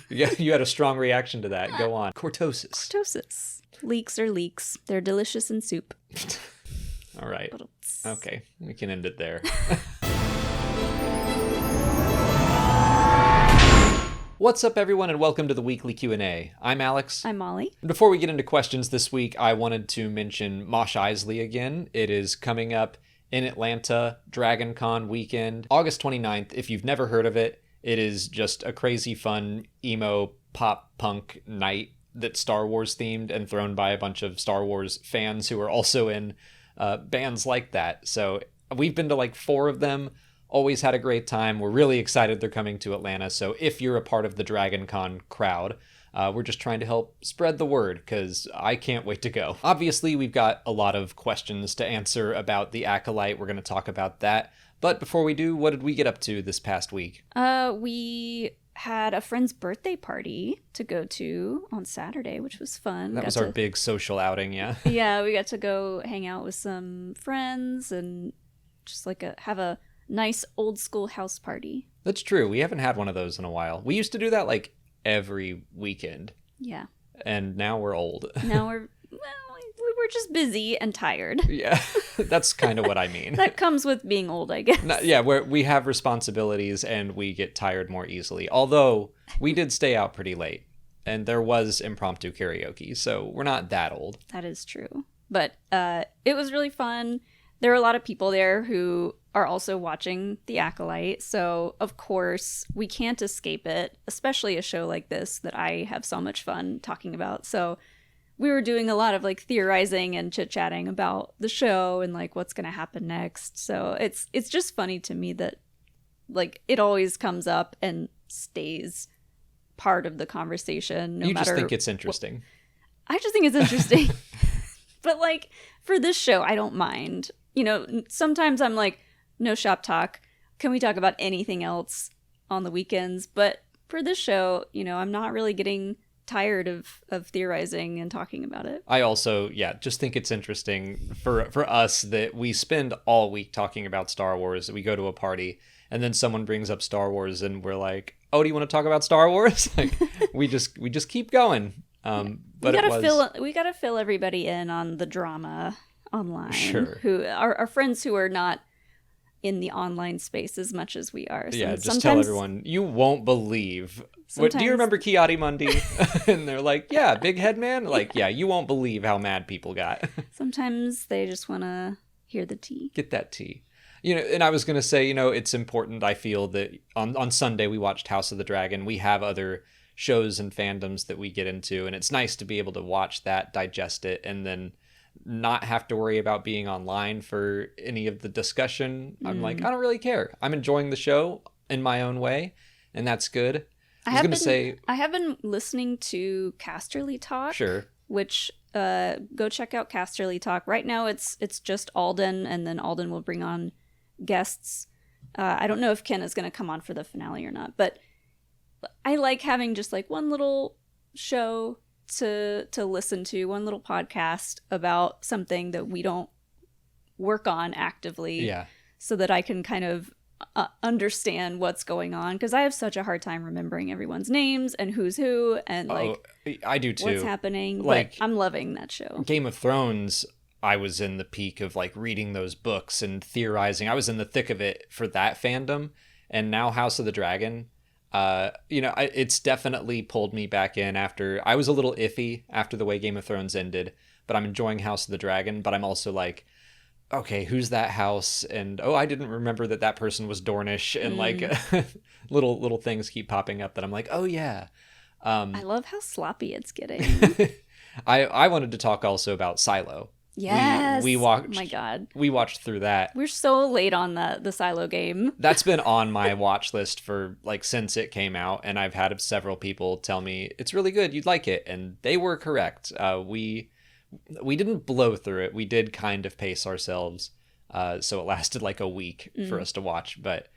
Yeah, you had a strong reaction to that. Go on. Cortosis. Cortosis. Leeks are leeks. They're delicious in soup. All right. Okay, we can end it there. What's up, everyone, and welcome to the weekly Q&A. I'm Alex. I'm Molly. Before we get into questions this week, I wanted to mention Mos Eisley again. It is coming up in Atlanta, Dragon Con weekend, August 29th. If you've never heard of it, it is just a crazy fun emo pop punk night that's Star Wars themed and thrown by a bunch of Star Wars fans who are also in bands like that. So we've been to like 4 of them. Always had a great time. We're really excited they're coming to Atlanta. So if you're a part of the Dragon Con crowd, we're just trying to help spread the word because I can't wait to go. Obviously, we've got a lot of questions to answer about the Acolyte. We're going to talk about that. But before we do, what did we get up to this past week? We had a friend's birthday party to go to on Saturday, which was fun. That was our big social outing, yeah. Yeah, we got to go hang out with some friends and just like have a nice old school house party. That's true. We haven't had one of those in a while. We used to do that like every weekend. Yeah. And now we're old. Now we're just busy and tired. Yeah, that's kind of what I mean. That comes with being old, I guess. Yeah, we have responsibilities and we get tired more easily. Although we did stay out pretty late and there was impromptu karaoke, so we're not that old. That is true. But it was really fun. There were a lot of people there who are also watching The Acolyte, so of course we can't escape it, especially a show like this that I have so much fun talking about. So we were doing a lot of like theorizing and chit-chatting about the show and like what's going to happen next. So it's just funny to me that like it always comes up and stays part of the conversation. You just think it's interesting. I just think it's interesting. But like for this show, I don't mind. You know, sometimes I'm like, no shop talk. Can we talk about anything else on the weekends? But for this show, you know, I'm not really getting tired of theorizing and talking about it. I also, just think it's interesting for us that we spend all week talking about Star Wars. We go to a party and then someone brings up Star Wars and we're like, oh, do you want to talk about Star Wars? Like we just keep going. But we gotta fill everybody in on the drama online. Sure. Who are friends who are not in the online space as much as we are. Yeah, just tell everyone, you won't believe. What, do you remember Kiadi Mundi? And they're like, yeah, big head man. Like, yeah, you won't believe how mad people got. Sometimes they just want to hear the tea. Get that tea. You know, and I was going to say, you know, it's important, I feel, that on Sunday we watched House of the Dragon. We have other shows and fandoms that we get into, and it's nice to be able to watch that, digest it, and then not have to worry about being online for any of the discussion. I'm like, I don't really care. I'm enjoying the show in my own way, and that's good. I have been listening to Casterly Talk. Sure. Which go check out Casterly Talk. Right now it's just Alden, and then Alden will bring on guests. I don't know if Ken is going to come on for the finale or not, but I like having just like one little show to listen to, one little podcast about something that we don't work on actively. Yeah. So that I can kind of understand what's going on, because I have such a hard time remembering everyone's names and who's who and like I do too. What's happening. Like, but I'm loving that show. Game of Thrones, I was in the peak of like reading those books and theorizing. I was in the thick of it for that fandom, and now House of the Dragon. It's definitely pulled me back in after I was a little iffy after the way Game of Thrones ended, but I'm enjoying House of the Dragon. But I'm also like, okay, who's that house? And I didn't remember that person was Dornish, and like little things keep popping up that I'm like, oh yeah. I love how sloppy it's getting. I wanted to talk also about Silo. Yes. We watched. Oh my God. We watched through that. We're so late on the Silo game. That's been on my watch list for like since it came out, and I've had several people tell me it's really good, you'd like it, and they were correct. We didn't blow through it. We did kind of pace ourselves, so it lasted like a week for us to watch, but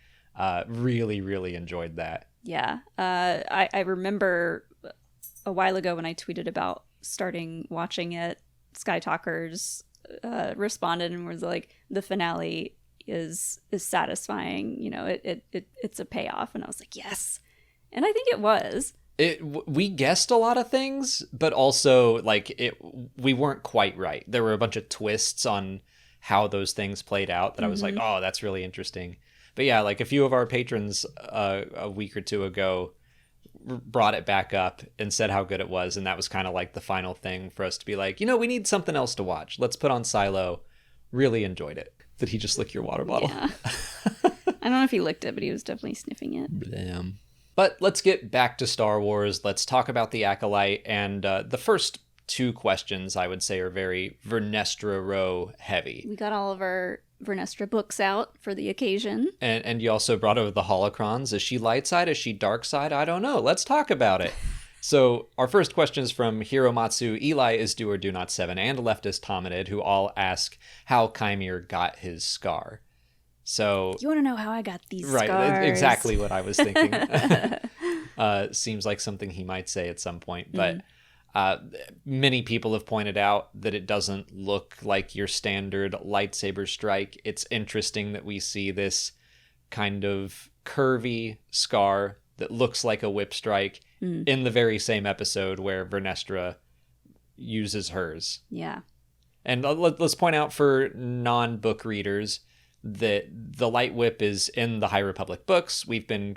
really, really enjoyed that. Yeah. I remember a while ago when I tweeted about starting watching it, Sky Talkers responded and was like, the finale is satisfying. You know, it's a payoff, and I was like, yes, and I think it was. We guessed a lot of things, but also like we weren't quite right. There were a bunch of twists on how those things played out that I was like, oh, that's really interesting. But yeah, like a few of our patrons a week or two ago brought it back up and said how good it was, and that was kind of like the final thing for us to be like, we need something else to watch. Let's put on Silo. Really enjoyed it. Did he just lick your water bottle? Yeah. I don't know if he licked it, but he was definitely sniffing it. Damn. But let's get back to Star Wars. Let's talk about the Acolyte. And the first two questions, I would say, are very Vernestra Row heavy. We got all of our Vernestra books out for the occasion. And you also brought over the holocrons. Is she light side? Is she dark side? I don't know. Let's talk about it. So our first question is from Hiromatsu, Eli is do or do not 7, and Leftist Hominid, who all ask how Chimere got his scar. So you want to know how I got these right, scars? Exactly what I was thinking. Seems like something he might say at some point, but many people have pointed out that it doesn't look like your standard lightsaber strike. It's interesting that we see this kind of curvy scar that looks like a whip strike in the very same episode where Vernestra uses hers. Yeah. And let's point out for non-book readers that the light whip is in the High Republic books. We've been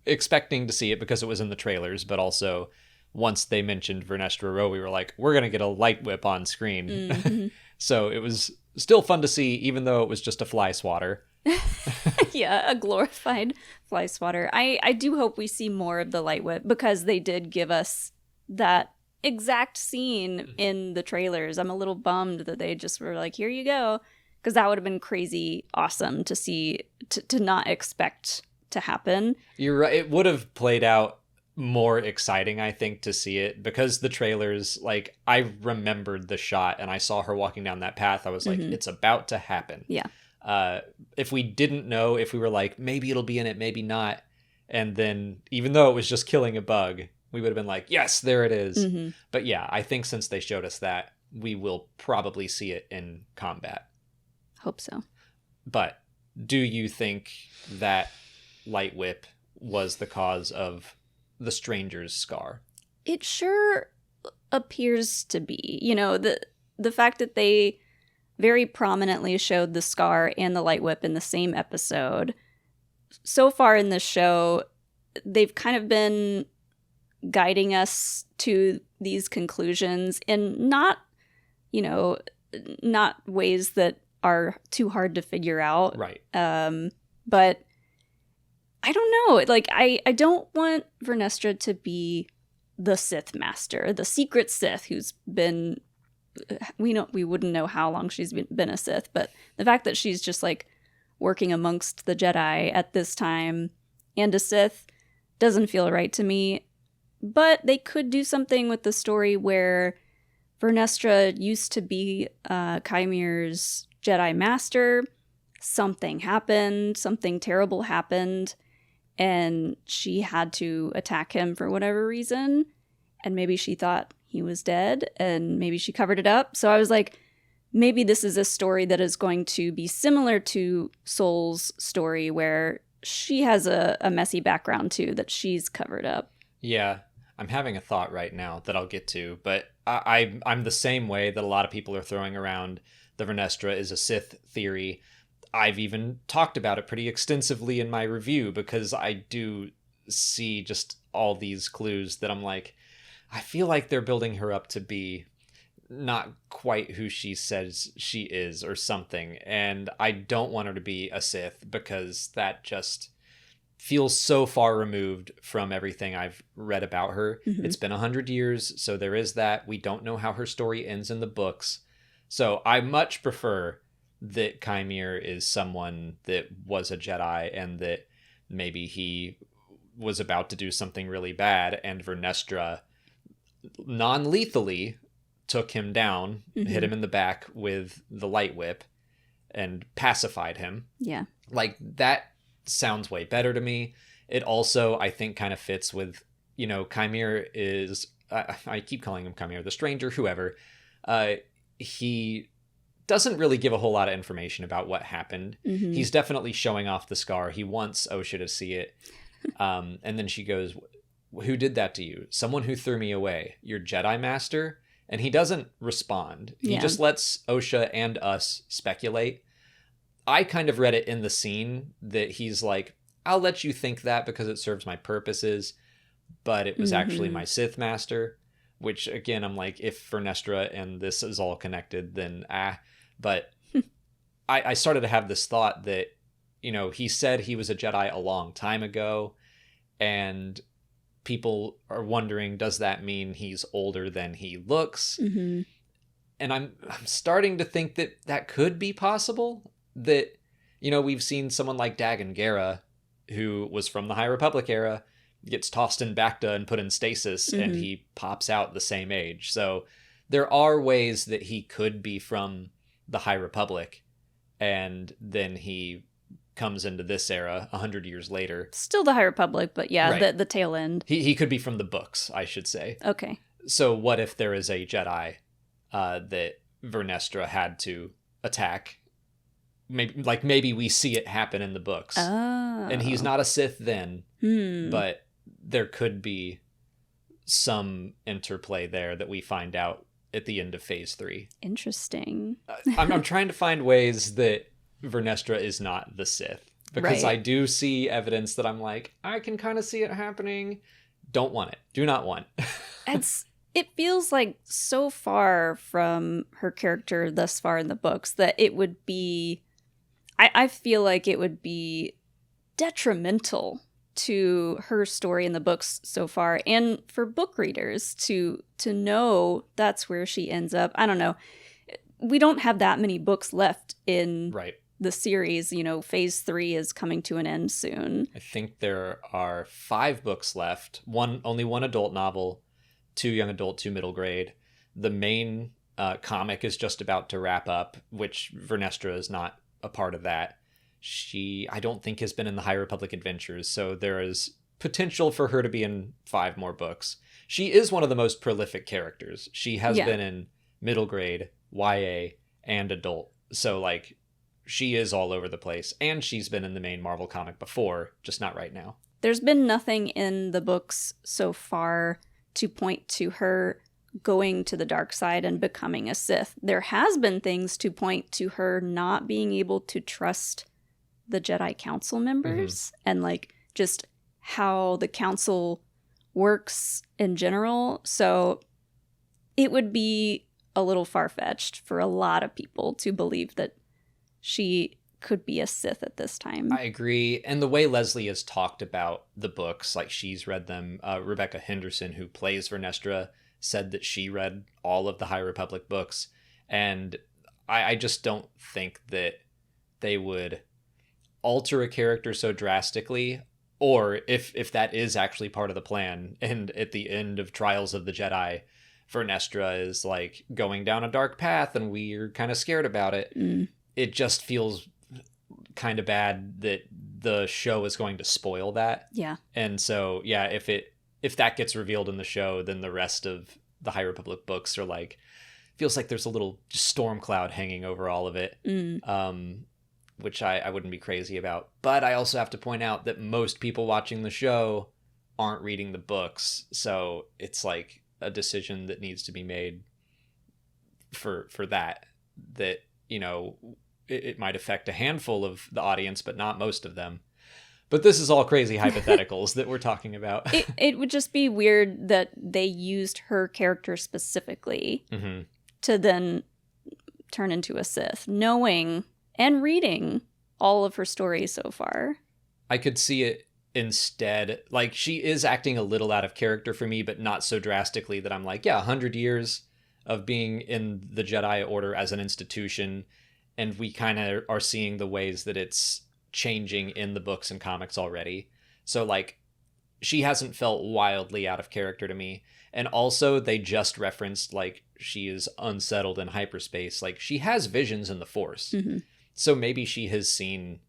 expecting to see it because it was in the trailers, but also once they mentioned Vernestra Row, we were like, we're going to get a light whip on screen. Mm-hmm. So it was still fun to see, even though it was just a fly swatter. Yeah, a glorified fly swatter. I do hope we see more of the light whip, because they did give us that exact scene in the trailers. I'm a little bummed that they just were like, here you go, because that would have been crazy awesome to see, to not expect to happen. You're right. It would have played out more exciting, I think, to see it, because the trailers, like, I remembered the shot and I saw her walking down that path. I was like, it's about to happen. Yeah. If we didn't know, if we were like, maybe it'll be in it, maybe not, and then even though it was just killing a bug, we would have been like, yes, there it is. But yeah, I think since they showed us that, we will probably see it in combat. Hope so. But do you think that light whip was the cause of the stranger's scar? It sure appears to be. You know, the fact that they very prominently showed the scar and the light whip in the same episode. So far in the show, they've kind of been guiding us to these conclusions in not ways that are too hard to figure out. Right. But I don't know. Like, I don't want Vernestra to be the Sith Master, the secret Sith who's been... we wouldn't know how long she's been a Sith, but the fact that she's just like working amongst the Jedi at this time and a Sith doesn't feel right to me. But they could do something with the story where Vernestra used to be Chimere's Jedi Master. Something happened, something terrible happened, and she had to attack him for whatever reason. And maybe she thought he was dead, and maybe she covered it up. So I was like, maybe this is a story that is going to be similar to Soul's story, where she has a messy background too that she's covered up. Yeah, I'm having a thought right now that I'll get to, but I'm the same way that a lot of people are throwing around the Vernestra is a Sith theory. I've even talked about it pretty extensively in my review, because I do see just all these clues that I'm like, I feel like they're building her up to be not quite who she says she is or something. And I don't want her to be a Sith, because that just feels so far removed from everything I've read about her. It's been 100 years, so there is that. We don't know how her story ends in the books. So I much prefer that Chimere is someone that was a Jedi, and that maybe he was about to do something really bad, and Vernestra non-lethally took him down, hit him in the back with the light whip, and pacified him. Yeah. Like, that sounds way better to me. It also, I think, kind of fits with, Chimere is, I keep calling him Chimere, the stranger, whoever. He doesn't really give a whole lot of information about what happened. He's definitely showing off the scar. He wants Osha to see it. And then she goes, who did that to you? Someone who threw me away. Your Jedi Master? And he doesn't respond. He just lets Osha and us speculate. I kind of read it in the scene that he's like, I'll let you think that because it serves my purposes, but it was actually my Sith Master, which again, I'm like, if Vernestra and this is all connected, then but I started to have this thought that, you know, he said he was a Jedi a long time ago, and people are wondering, does that mean he's older than he looks? And I'm starting to think that that could be possible. That, you know, we've seen someone like Dagan Gera, who was from the High Republic era, gets tossed in Bacta and put in stasis, and he pops out the same age. So there are ways that he could be from the High Republic, and then he comes into this era 100 years later. Still the High Republic, but yeah, right. the tail end. He could be from the books, I should say. Okay. So what if there is a Jedi that Vernestra had to attack? Maybe we see it happen in the books. Oh. And he's not a Sith then, but there could be some interplay there that we find out at the end of Phase 3. Interesting. I'm trying to find ways that Vernestra is not the Sith, because Right. I do see evidence that I'm like, I can kind of see it happening. Don't want it. Do not want. It feels like so far from her character thus far in the books that it would be, I feel like it would be detrimental to her story in the books so far, and for book readers to know that's where she ends up. I don't know. We don't have that many books left in the series. You know, Phase 3 is coming to an end soon. I think there are 5 books left. Only one adult novel, 2 young adult, 2 middle grade. The main comic is just about to wrap up, which Vernestra is not a part of that. She, I don't think, has been in the High Republic Adventures, so there is potential for her to be in 5 more books. She is one of the most prolific characters. She has been in middle grade, YA, and adult. So, like, she is all over the place. And she's been in the main Marvel comic before, just not right now. There's been nothing in the books so far to point to her going to the dark side and becoming a Sith. There has been things to point to her not being able to trust the Jedi Council members and like just how the council works in general. So it would be a little far-fetched for a lot of people to believe that she could be a Sith at this time. I agree. And the way Leslie has talked about the books, like she's read them, Rebecca Henderson, who plays Vernestra, said that she read all of the High Republic books. And I just don't think that they would alter a character so drastically, or if that is actually part of the plan, and at the end of Trials of the Jedi, Vernestra is like going down a dark path and we're kind of scared about it. It just feels kind of bad that the show is going to spoil that. Yeah. And so, yeah, if that gets revealed in the show, then the rest of the High Republic books are like, feels like there's a little storm cloud hanging over all of it. Which I wouldn't be crazy about. But I also have to point out that most people watching the show aren't reading the books. So it's like a decision that needs to be made for that, you know, it might affect a handful of the audience, but not most of them. But this is all crazy hypotheticals that we're talking about. It would just be weird that they used her character specifically to then turn into a Sith, knowing and reading all of her stories so far. I could see it instead. Like, she is acting a little out of character for me, but not so drastically that I'm like, yeah, 100 years of being in the Jedi Order as an institution, and we kind of are seeing the ways that it's changing in the books and comics already. So, like, she hasn't felt wildly out of character to me. And also, they just referenced, like, she is unsettled in hyperspace. Like, she has visions in the Force. So maybe she has seen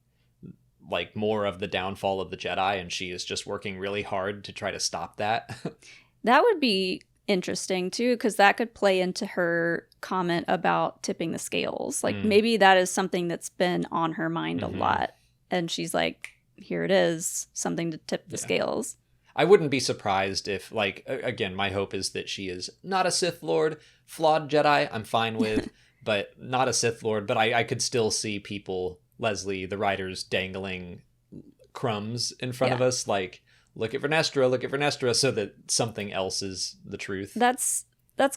like more of the downfall of the Jedi, and she is just working really hard to try to stop that. That would be interesting too, because that could play into her comment about tipping the scales. Like maybe that is something that's been on her mind a lot. And she's like, here it is, something to tip the scales. I wouldn't be surprised if, like, again, my hope is that she is not a Sith Lord, flawed Jedi, I'm fine with, but not a Sith Lord. But I could still see people, Leslie, the writers, dangling crumbs in front of us, like, look at Vernestra, so that something else is the truth. That's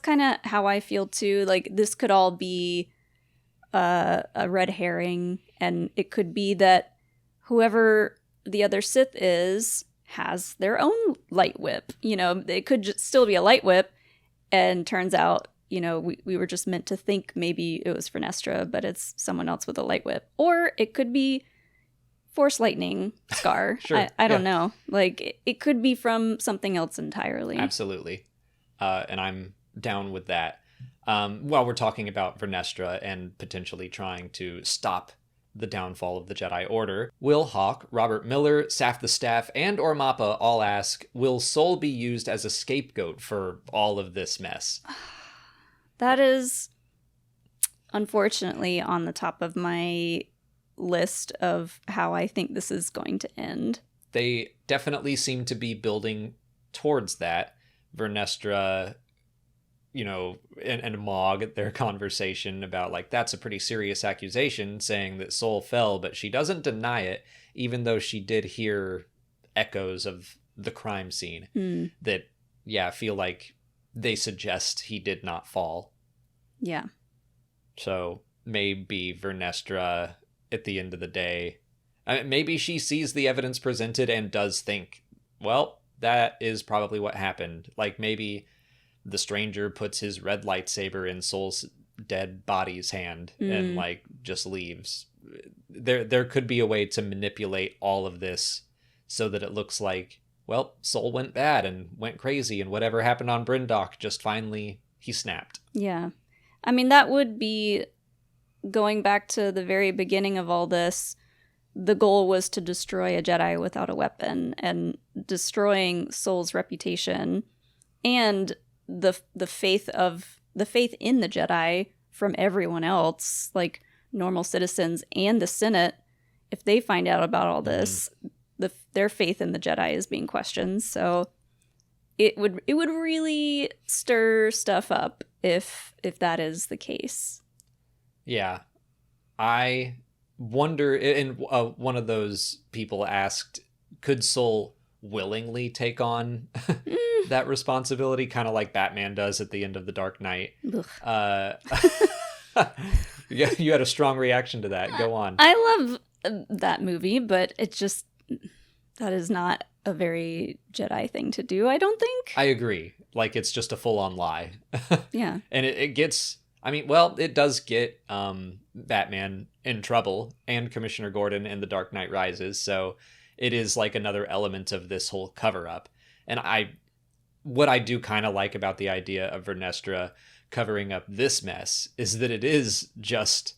kind of how I feel too. Like, this could all be a red herring, and it could be that whoever the other Sith is has their own light whip. You know, it could just still be a light whip, and turns out, you know, we were just meant to think maybe it was Vernestra, but it's someone else with a light whip. Or it could be Force lightning scar. Sure. I don't know. Like, it could be from something else entirely. Absolutely. And I'm down with that. While we're talking about Vernestra and potentially trying to stop the downfall of the Jedi Order, Will Hawk, Robert Miller, Saf the Staff, and or Mappa all ask, will Sol be used as a scapegoat for all of this mess? That is, unfortunately, on the top of my list of how I think this is going to end. They definitely seem to be building towards that. Vernestra, you know, and Mog, their conversation about, like, that's a pretty serious accusation, saying that Sol fell, but she doesn't deny it, even though she did hear echoes of the crime scene that, feel like they suggest he did not fall. Yeah. So maybe Vernestra, at the end of the day, maybe she sees the evidence presented and does think, well, that is probably what happened. Like, maybe the stranger puts his red lightsaber in Sol's dead body's hand and, like, just leaves. There could be a way to manipulate all of this so that it looks like, well, Sol went bad and went crazy, and whatever happened on Bryndock, just finally he snapped. Yeah. I mean, that would be, going back to the very beginning of all this, the goal was to destroy a Jedi without a weapon, and destroying Sol's reputation and the faith in the Jedi from everyone else, like normal citizens and the Senate. If they find out about all this, their faith in the Jedi is being questioned. So it would really stir stuff up if that is the case. Yeah. I wonder, and one of those people asked, could Sol willingly take on that responsibility, kind of like Batman does at the end of The Dark Knight? Yeah, you had a strong reaction to that. Go on. I love that movie, but it just, that is not a very Jedi thing to do, I don't think. I agree. Like, it's just a full-on lie. Yeah. And it gets, I mean, well, it does get Batman in trouble, and Commissioner Gordon in The Dark Knight Rises, so it is like another element of this whole cover-up. And what I do kind of like about the idea of Vernestra covering up this mess is that it is just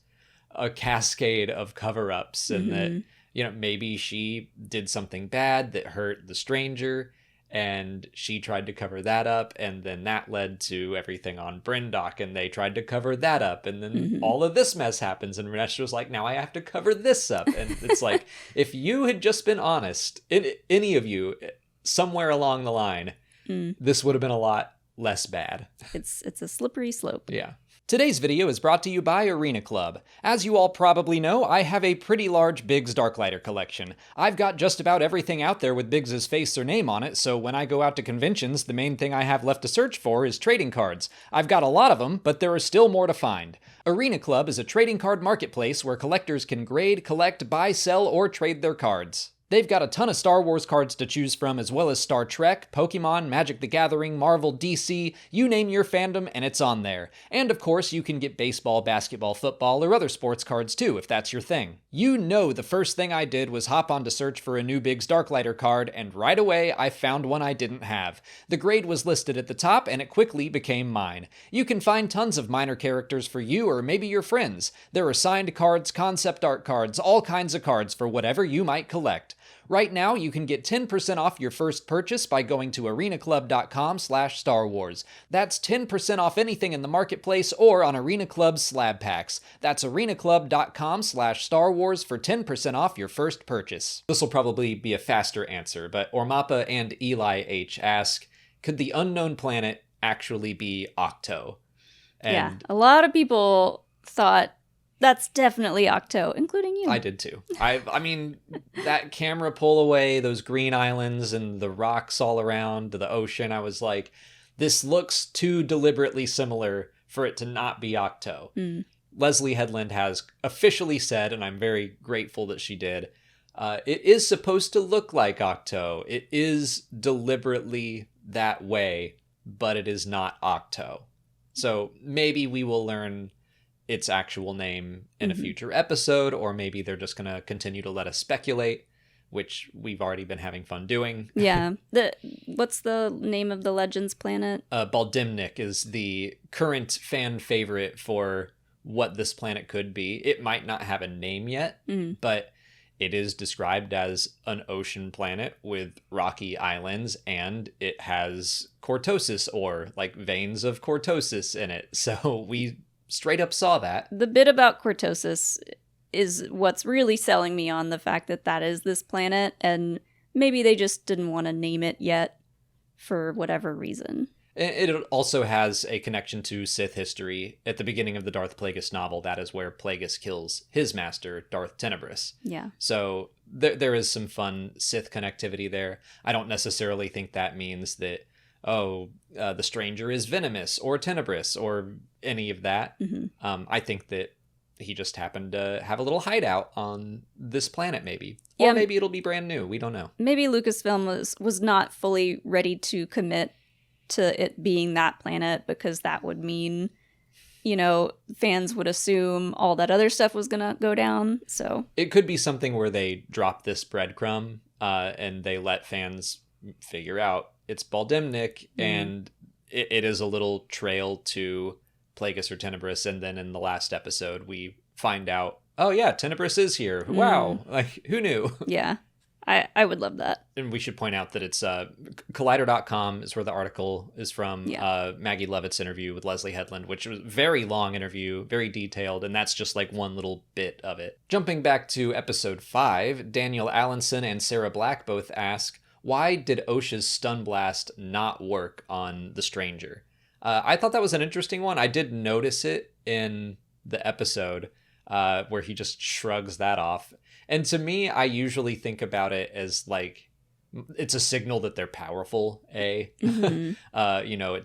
a cascade of cover-ups, and that, you know, maybe she did something bad that hurt the stranger, and she tried to cover that up, and then that led to everything on Bryndock, and they tried to cover that up, and then all of this mess happens, and Vernestra's like, now I have to cover this up. And it's like, if you had just been honest, any of you, somewhere along the line, this would have been a lot less bad. It's a slippery slope. Yeah. Today's video is brought to you by Arena Club. As you all probably know, I have a pretty large Biggs Darklighter collection. I've got just about everything out there with Biggs' face or name on it, so when I go out to conventions, the main thing I have left to search for is trading cards. I've got a lot of them, but there are still more to find. Arena Club is a trading card marketplace where collectors can grade, collect, buy, sell, or trade their cards. They've got a ton of Star Wars cards to choose from, as well as Star Trek, Pokemon, Magic the Gathering, Marvel, DC, you name your fandom, and it's on there. And of course, you can get baseball, basketball, football, or other sports cards too, if that's your thing. You know the first thing I did was hop on to search for a new Biggs Darklighter card, and right away, I found one I didn't have. The grade was listed at the top, and it quickly became mine. You can find tons of minor characters for you or maybe your friends. There are signed cards, concept art cards, all kinds of cards for whatever you might collect. Right now, you can get 10% off your first purchase by going to arenaclub.com/Star Wars. That's 10% off anything in the marketplace or on Arena Club's slab packs. That's arenaclub.com/Star Wars for 10% off your first purchase. This will probably be a faster answer, but Ormappa and Eli H ask, could the unknown planet actually be Ahch-To? Yeah, a lot of people thought that's definitely Ahch-To, including you. I did too. I mean, that camera pull away, those green islands and the rocks all around the ocean, I was like, this looks too deliberately similar for it to not be Ahch-To. Leslie Headland has officially said, and I'm very grateful that she did, it is supposed to look like Ahch-To. It is deliberately that way, but it is not Ahch-To. So maybe we will learn its actual name in a future episode, or maybe they're just going to continue to let us speculate, which we've already been having fun doing. Yeah. What's the name of the Legends planet? Baldimnik is the current fan favorite for what this planet could be. It might not have a name yet, but it is described as an ocean planet with rocky islands, and it has cortosis, or like veins of cortosis in it. So we straight up saw that. The bit about cortosis is what's really selling me on the fact that that is this planet, and maybe they just didn't want to name it yet for whatever reason. It also has a connection to Sith history. At the beginning of the Darth Plagueis novel, that is where Plagueis kills his master, Darth Tenebrous. Yeah. So there is some fun Sith connectivity there. I don't necessarily think that means that, the stranger is venomous or tenebrous or any of that. I think that he just happened to have a little hideout on this planet, maybe. Or maybe it'll be brand new. We don't know. Maybe Lucasfilm was not fully ready to commit to it being that planet, because that would mean, fans would assume all that other stuff was gonna go down. So it could be something where they drop this breadcrumb and they let fans figure out it's Baldimnik, and it is a little trail to Plagueis or Tenebrous, and then in the last episode we find out, oh yeah, Tenebrous is here. Wow, like who knew? Yeah. I would love that. And we should point out that it's Collider.com is where the article is from. Maggie Levitt's interview with Leslie Headland, which was a very long interview, very detailed, and that's just like one little bit of it. Jumping back to episode 5, Daniel Allenson and Sarah Black both ask, why did Osha's stun blast not work on the stranger? I thought that was an interesting one. I did notice it in the episode where he just shrugs that off. And to me, I usually think about it as like, it's a signal that they're powerful, it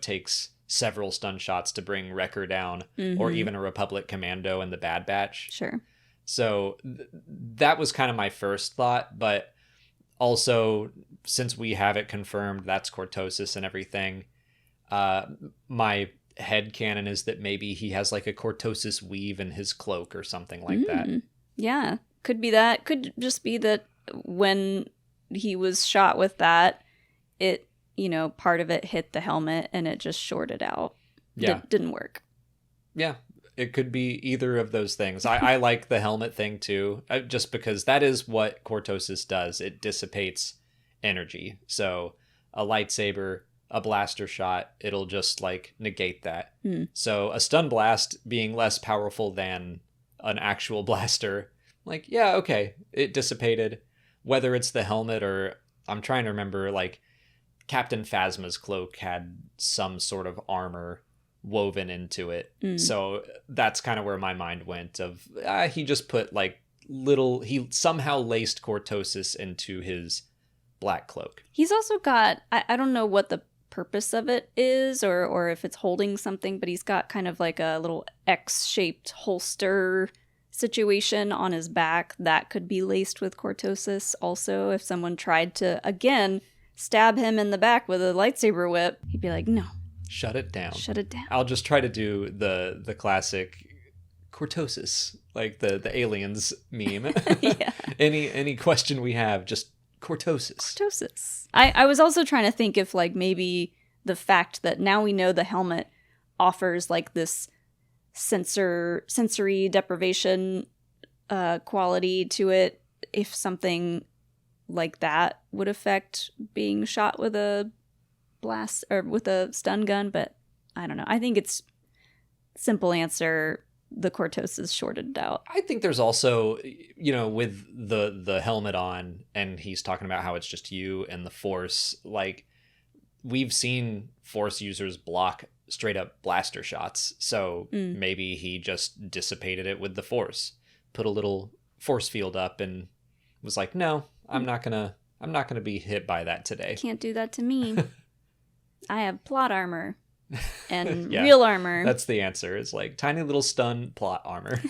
takes several stun shots to bring Wrecker down, or even a Republic Commando in the Bad Batch. Sure. So that was kind of my first thought, but also, since we have it confirmed, that's cortosis and everything, my headcanon is that maybe he has like a cortosis weave in his cloak or something like that. Yeah. Could be that. Could just be that when he was shot with that, it, part of it hit the helmet and it just shorted out. Yeah. Didn't work. Yeah. It could be either of those things. I like the helmet thing too, just because that is what cortosis does. It dissipates energy. So a lightsaber, a blaster shot, it'll just like negate that. So a stun blast being less powerful than an actual blaster, like, yeah, okay, it dissipated. Whether it's the helmet or, I'm trying to remember, like, Captain Phasma's cloak had some sort of armor woven into it. So that's kind of where my mind went of, he just put, like, he somehow laced cortosis into his black cloak. He's also got, I don't know what the purpose of it is, or if it's holding something, but he's got kind of like a little X-shaped holster situation on his back that could be laced with cortosis also. If someone tried to, again, stab him in the back with a lightsaber whip, he'd be like, no. Shut it down. Shut it down. I'll just try to do the classic cortosis, like the aliens meme. Yeah. Any question we have, just cortosis. Cortosis. I was also trying to think if like maybe the fact that now we know the helmet offers like this sensory deprivation quality to it, if something like that would affect being shot with a blast or with a stun gun, but I don't know. I think it's simple answer. The Cortos is shorted out. I think there's also, with the helmet on, and he's talking about how it's just you and the Force. Like, we've seen Force users block straight up blaster shots, so maybe he just dissipated it with the Force, put a little force field up, and was like, "No, I'm not gonna be hit by that today. Can't do that to me. I have plot armor." And real armor. That's the answer. It's like tiny little stun plot armor.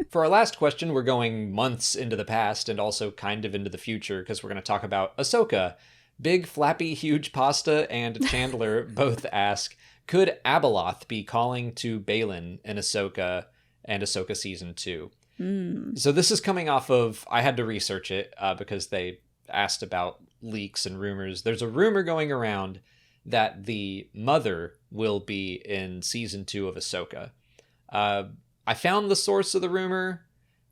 For our last question, we're going months into the past and also kind of into the future because we're going to talk about Ahsoka. Big, flappy, huge pasta and Chandler both ask, could Abeloth be calling to Baylan in Ahsoka and Ahsoka Season 2? So this is coming off of, I had to research it because they asked about leaks and rumors. There's a rumor going around that the mother will be in Season 2 of Ahsoka. I found the source of the rumor.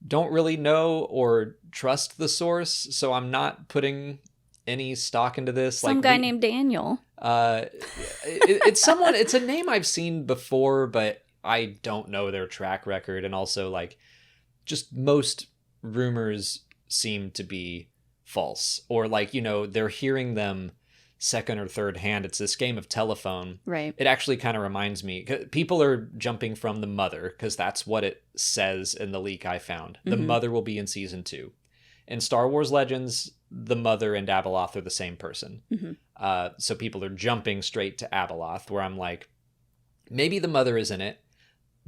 Don't really know or trust the source, so I'm not putting any stock into this. Some guy named Daniel. It's someone. It's a name I've seen before, but I don't know their track record. And also, like, just most rumors seem to be false, or like, they're hearing them second or third hand. It's this game of telephone. Right. It actually kind of reminds me, people are jumping from the mother because that's what it says in the leak I found. The mother will be in Season 2. In Star Wars Legends, the mother and Abeloth are the same person. So people are jumping straight to Abeloth, where I'm like, maybe the mother is in it.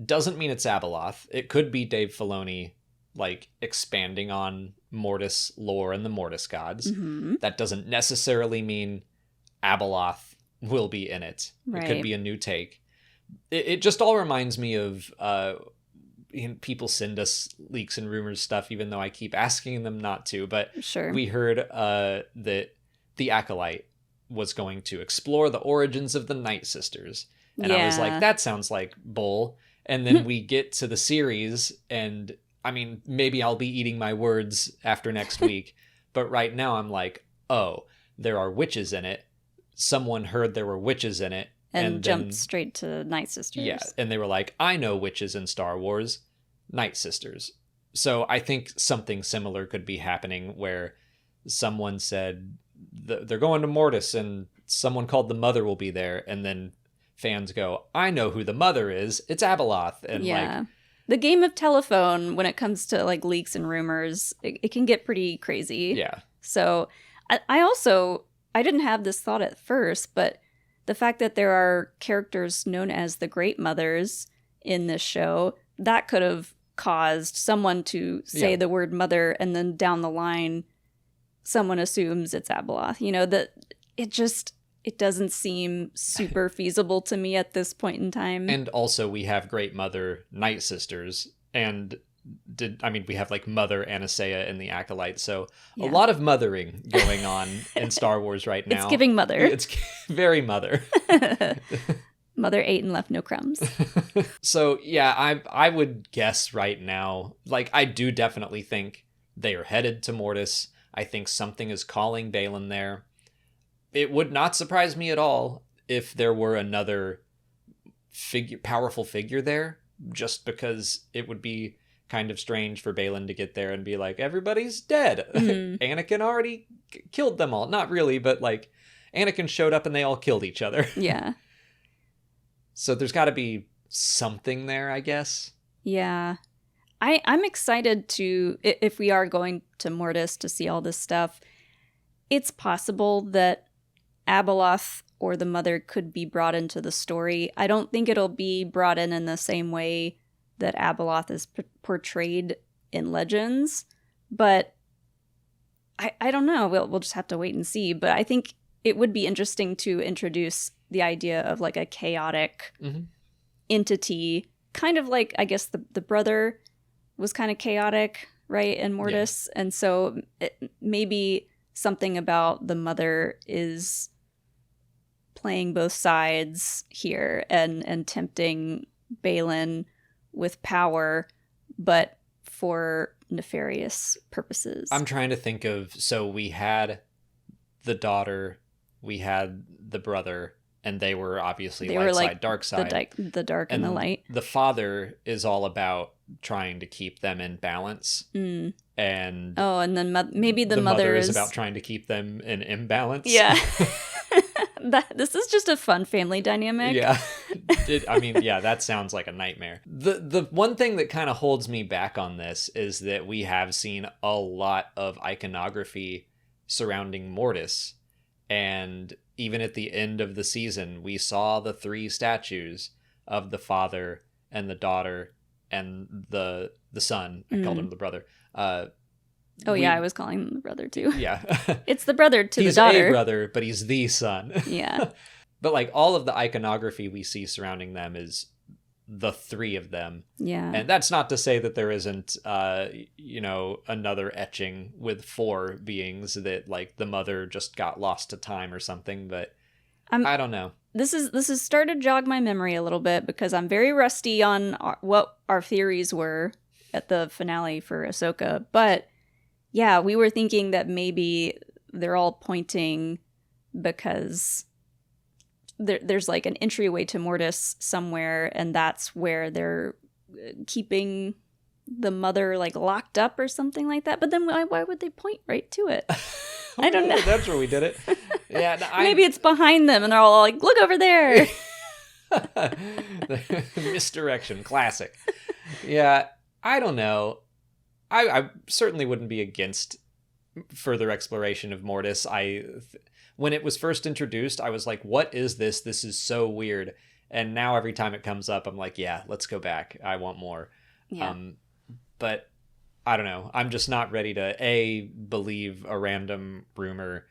Doesn't mean it's Abeloth. It could be Dave Filoni, like, expanding on Mortis lore and the Mortis gods. That doesn't necessarily mean Abeloth will be in it. Right. It could be a new take. It just all reminds me of people send us leaks and rumors stuff, even though I keep asking them not to. But sure. We heard that the Acolyte was going to explore the origins of the Night Sisters. And I was like, that sounds like bull. And then we get to the series, and I mean, maybe I'll be eating my words after next week. But right now I'm like, oh, there are witches in it. Someone heard there were witches in it. And jumped straight to Night Sisters. Yeah, and they were like, I know witches in Star Wars, Night Sisters. So I think something similar could be happening where someone said they're going to Mortis and someone called the mother will be there, and then fans go, I know who the mother is. It's Abeloth. And like, the game of telephone, when it comes to like leaks and rumors, it can get pretty crazy. Yeah. So I didn't have this thought at first, but the fact that there are characters known as the Great Mothers in this show, that could have caused someone to say the word mother, and then down the line, someone assumes it's Abeloth. That it doesn't seem super feasible to me at this point in time. And also we have Great Mother Night Sisters, and we have like Mother Anastasia in the Acolyte, so a lot of mothering going on in Star Wars right now. It's giving mother. It's very mother. Mother ate and left no crumbs. So yeah, I would guess right now, like, I do definitely think they are headed to Mortis. I think something is calling Baylan there. It would not surprise me at all if there were another powerful figure there, just because it would be kind of strange for Baylan to get there and be like, everybody's dead. Anakin already killed them all. Not really, but like, Anakin showed up and they all killed each other. Yeah. So there's got to be something there, I guess. Yeah. I'm excited to, if we are going to Mortis to see all this stuff, it's possible that Abeloth or the mother could be brought into the story. I don't think it'll be brought in the same way that Abeloth is portrayed in Legends, but I don't know. We'll just have to wait and see. But I think it would be interesting to introduce the idea of like a chaotic entity, kind of like, I guess the brother was kind of chaotic, right, in Mortis. Yeah. And so maybe something about the mother is playing both sides here and tempting Baylan with power, but for nefarious purposes. I'm trying to think of, so we had the daughter, we had the brother, and they were obviously light side, dark side. The dark and the light. The father is all about trying to keep them in balance. And and then maybe the mother is about trying to keep them in imbalance. Yeah. This is just a fun family dynamic. Yeah. That sounds like a nightmare. The one thing that kind of holds me back on this is that we have seen a lot of iconography surrounding Mortis. And even at the end of the season, we saw the 3 statues of the father and the daughter and the son. I called him the brother. I was calling him the brother too. Yeah. It's the brother to the daughter. He's a brother, but he's the son. Yeah. But like all of the iconography we see surrounding them is the 3 of them. Yeah. And that's not to say that there isn't, another etching with 4 beings that like the mother just got lost to time or something, but I don't know. This has started to jog my memory a little bit because I'm very rusty on what our theories were at the finale for Ahsoka. But yeah, we were thinking that maybe they're all pointing because there's like an entryway to Mortis somewhere, and that's where they're keeping the mother like locked up or something like that. But then why would they point right to it? I don't know. That's where we did it. Yeah, maybe it's behind them and they're all like, look over there. Misdirection, classic. Yeah, I don't know. I certainly wouldn't be against further exploration of Mortis. When it was first introduced, I was like, what is this? This is so weird. And now every time it comes up, I'm like, yeah, let's go back. I want more. Yeah. But I don't know. I'm just not ready to A, believe a random rumor,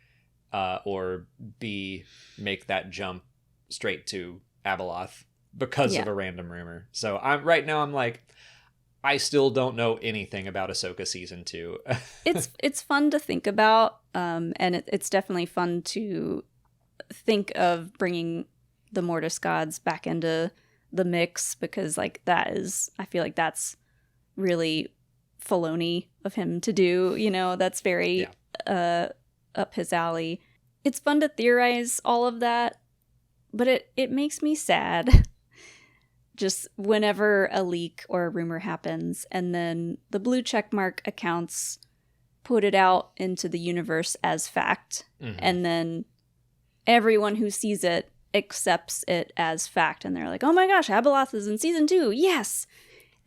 or B, make that jump straight to Abeloth because of a random rumor. So right now I'm like, I still don't know anything about Ahsoka season 2. It's fun to think about, and it's definitely fun to think of bringing the Mortis gods back into the mix, because like I feel like that's really Filoni of him to do. That's very up his alley. It's fun to theorize all of that, but it makes me sad. Just whenever a leak or a rumor happens and then the blue checkmark accounts put it out into the universe as fact, and then everyone who sees it accepts it as fact, and they're like, oh my gosh, Abeloth is in season 2, yes.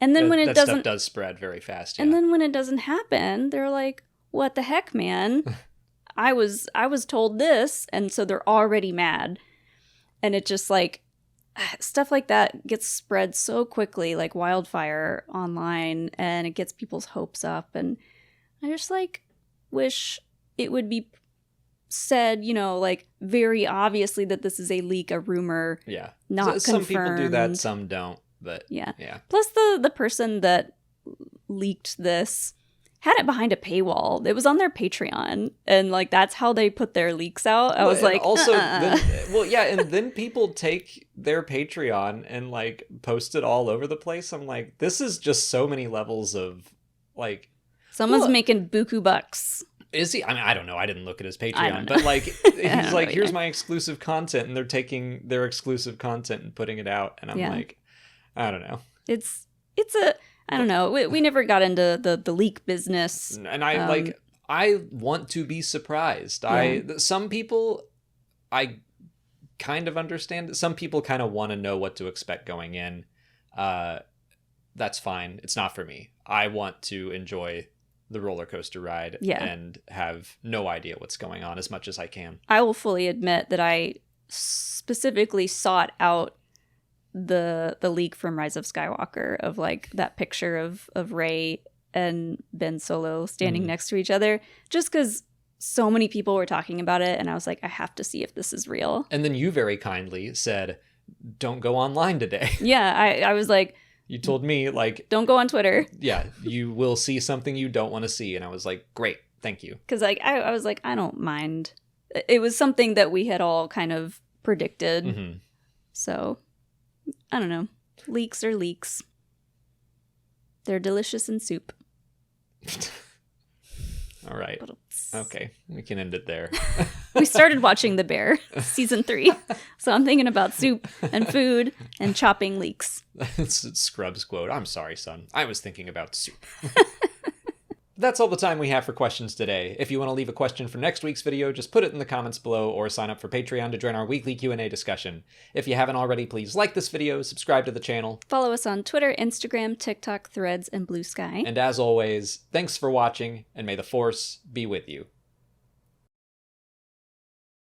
And then when it doesn't, stuff does spread very fast. And then when it doesn't happen, they're like, what the heck, man? I was told this, and so they're already mad. And it just like, stuff like that gets spread so quickly, like wildfire online, and it gets people's hopes up. And I just like wish it would be said, like very obviously that this is a leak, a rumor, not confirmed. Some people do that, some don't. But yeah. Plus the person that leaked this had it behind a paywall. It was on their Patreon, and like that's how they put their leaks out. I was like, also, and then people take their Patreon and like post it all over the place. I'm like, this is just so many levels of like, someone's making buku bucks. Is he? I mean, I don't know. I didn't look at his Patreon, but like, he's like, here's my exclusive content, and they're taking their exclusive content and putting it out, and I'm like, I don't know. It's I don't know. We never got into the leak business. And I want to be surprised. Yeah. Some people, I kind of understand. Some people kind of want to know what to expect going in. That's fine. It's not for me. I want to enjoy the roller coaster ride and have no idea what's going on as much as I can. I will fully admit that I specifically sought out the leak from Rise of Skywalker of like that picture of Rey and Ben Solo standing next to each other, just because so many people were talking about it, and I was like, I have to see if this is real. And then you very kindly said, don't go online today. Yeah, I was like, you told me like, don't go on Twitter. Yeah, you will see something you don't want to see. And I was like, great, thank you. Because like I was like, I don't mind. It was something that we had all kind of predicted. So I don't know. Leaks are leaks. They're delicious in soup. All right. Okay, we can end it there. We started watching The Bear, season 3. So I'm thinking about soup and food and chopping leeks. That's Scrubs quote. I'm sorry, son. I was thinking about soup. That's all the time we have for questions today. If you want to leave a question for next week's video, just put it in the comments below or sign up for Patreon to join our weekly Q&A discussion. If you haven't already, please like this video, subscribe to the channel. Follow us on Twitter, Instagram, TikTok, Threads, and Blue Sky. And as always, thanks for watching, and may the Force be with you.